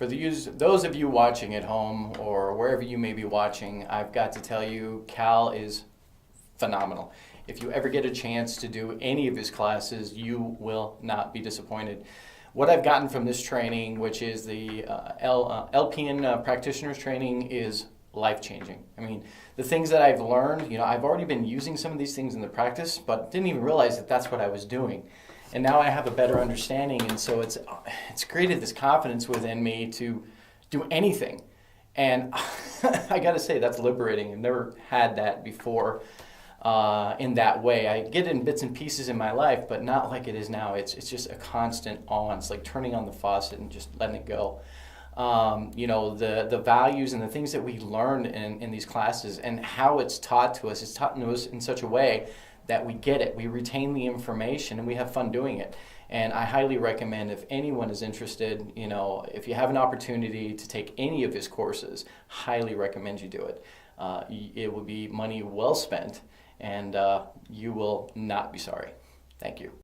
those of you watching at home or wherever you may be watching, I've got to tell you, Kal is phenomenal. If you ever get a chance to do any of his classes, you will not be disappointed. What I've gotten from this training, which is the LPN Practitioners training, is life-changing. I mean, the things that I've learned, I've already been using some of these things in the practice, but didn't even realize that that's what I was doing. And now I have a better understanding, and so it's created this confidence within me to do anything. And I got to say, that's liberating. I've never had that before in that way. I get it in bits and pieces in my life, but not like it is now. It's just a constant on. It's like turning on the faucet and just letting it go. The values and the things that we learn in these classes and how it's taught to us, it's taught to us in such a way that we get it, we retain the information, and we have fun doing it. And I highly recommend, if anyone is interested, if you have an opportunity to take any of his courses, highly recommend you do it. It will be money well spent, and you will not be sorry. Thank you.